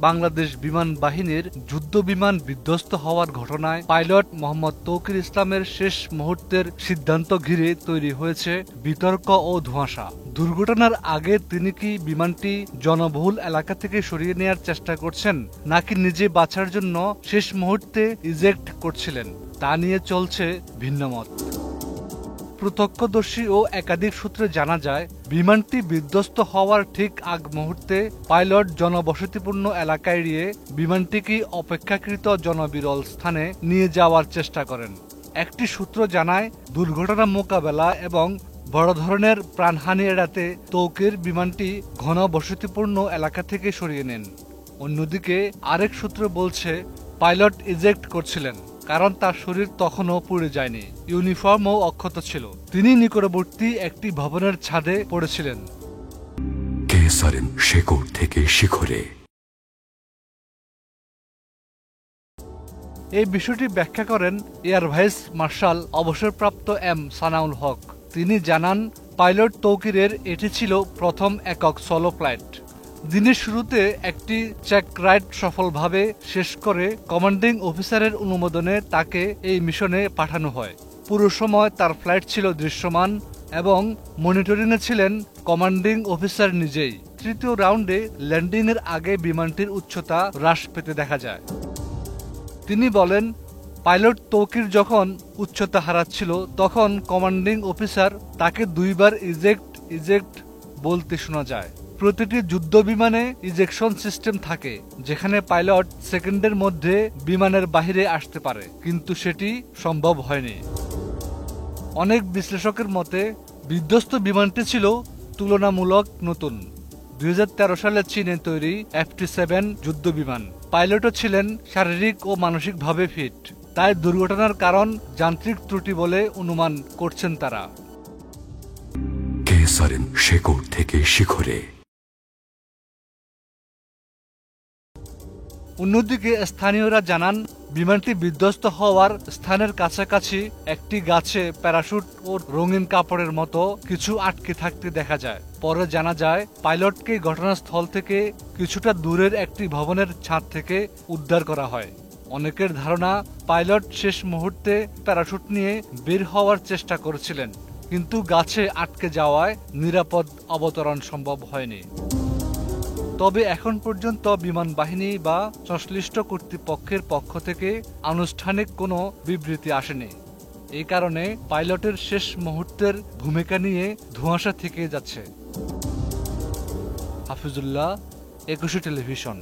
বাংলাদেশ বিমান বাহিনীর যুদ্ধ বিমান বিধ্বস্ত হওয়ার ঘটনায় পাইলট মোহাম্মদ তৌকির ইসলামের শেষ মুহূর্তের সিদ্ধান্ত ঘিরে তৈরি হয়েছে বিতর্ক ও ধোঁয়াশা। দুর্ঘটনার আগে তিনি কি বিমানটি জনবহুল এলাকা থেকে সরিয়ে নেওয়ার চেষ্টা করছেন, নাকি নিজে বাঁচার জন্য শেষ মুহূর্তে ইজেক্ট করছিলেন, তা নিয়ে চলছে ভিন্নমত। প্রত্যক্ষদর্শী ও একাধিক সূত্রে জানা যায়, বিমানটি বিধ্বস্ত হওয়ার ঠিক আগ মুহূর্তে পাইলট জনবসতিপূর্ণ এলাকা এড়িয়ে বিমানটিকে অপেক্ষাকৃত জনবিরল স্থানে নিয়ে যাওয়ার চেষ্টা করেন। একটি সূত্র জানায়, দুর্ঘটনা মোকাবেলা এবং বড় ধরনের প্রাণহানি এড়াতে তৌকির বিমানটি ঘনবসতিপূর্ণ এলাকা থেকে সরিয়ে নেন। অন্যদিকে আরেক সূত্র বলছে, পাইলট ইজেক্ট করছিলেন কারণ তার শরীর তখনও পুড়ে যায়নি, ইউনিফর্মও অক্ষত ছিল। তিনি নিকটবর্তী একটি ভবনের ছাদে পড়েছিলেন। শেকড় থেকে শিখরে। এই বিষয়টি ব্যাখ্যা করেন এয়ার ভাইস মার্শাল অবসরপ্রাপ্ত এম সানাউল হক। তিনি জানান, পাইলট তৌকিরের এটি ছিল প্রথম একক সোলো ফ্লাইট। দিনের শুরুতে একটি চেক রাইড সফলভাবে শেষ করে কমান্ডিং অফিসারের অনুমোদনে তাকে এই মিশনে পাঠানো হয়। পুরো সময় তার ফ্লাইট ছিল দৃশ্যমান এবং মনিটরিংয়ে ছিলেন কমান্ডিং অফিসার নিজেই। তৃতীয় রাউন্ডে ল্যান্ডিংয়ের আগে বিমানটির উচ্চতা হ্রাস পেতে দেখা যায়। তিনি বলেন, পাইলট তৌকির যখন উচ্চতা হারাচ্ছিল তখন কমান্ডিং অফিসার তাকে দুইবার ইজেক্ট বলতে শোনা যায়। প্রতিটি যুদ্ধ বিমানে ইজেকশন সিস্টেম থাকে, যেখানে পাইলট সেকেন্ডের মধ্যে বিমানের বাহিরে আসতে পারে, কিন্তু সেটি সম্ভব হয়নি। অনেক বিশ্লেষকের মতে বিধ্বস্ত বিমানটি ছিল তুলনামূলক নতুন। 2013 সালে চীনে তৈরি F-7 যুদ্ধ বিমান। পাইলটও ছিলেন শারীরিক ও মানসিকভাবে ফিট, তাই দুর্ঘটনার কারণ যান্ত্রিক ত্রুটি বলে অনুমান করছেন তারা। শেকড় থেকে শিখরে। অন্যদিকে স্থানীয়রা জানান, বিমানটি বিধ্বস্ত হওয়ার স্থানের কাছাকাছি একটি গাছে প্যারাশুট ও রঙিন কাপড়ের মতো কিছু আটকে থাকতে দেখা যায়। পরে জানা যায়, পাইলটকে ঘটনাস্থল থেকে কিছুটা দূরের একটি ভবনের ছাদ থেকে উদ্ধার করা হয়। অনেকের ধারণা, পাইলট শেষ মুহূর্তে প্যারাশুট নিয়ে বের হওয়ার চেষ্টা করেছিলেন, কিন্তু গাছে আটকে যাওয়ায় নিরাপদ অবতরণ সম্ভব হয়নি। তবে এখন পর্যন্ত বিমান বাহিনী বা সংশ্লিষ্ট কর্তৃপক্ষের পক্ষ থেকে আনুষ্ঠানিক কোনো বিবৃতি আসেনি। এই কারণে পাইলটের শেষ মুহূর্তের ভূমিকা নিয়ে ধোঁয়াশা থেকে যাচ্ছে। হাফিজুল্লাহ, 21 টেলিভিশন।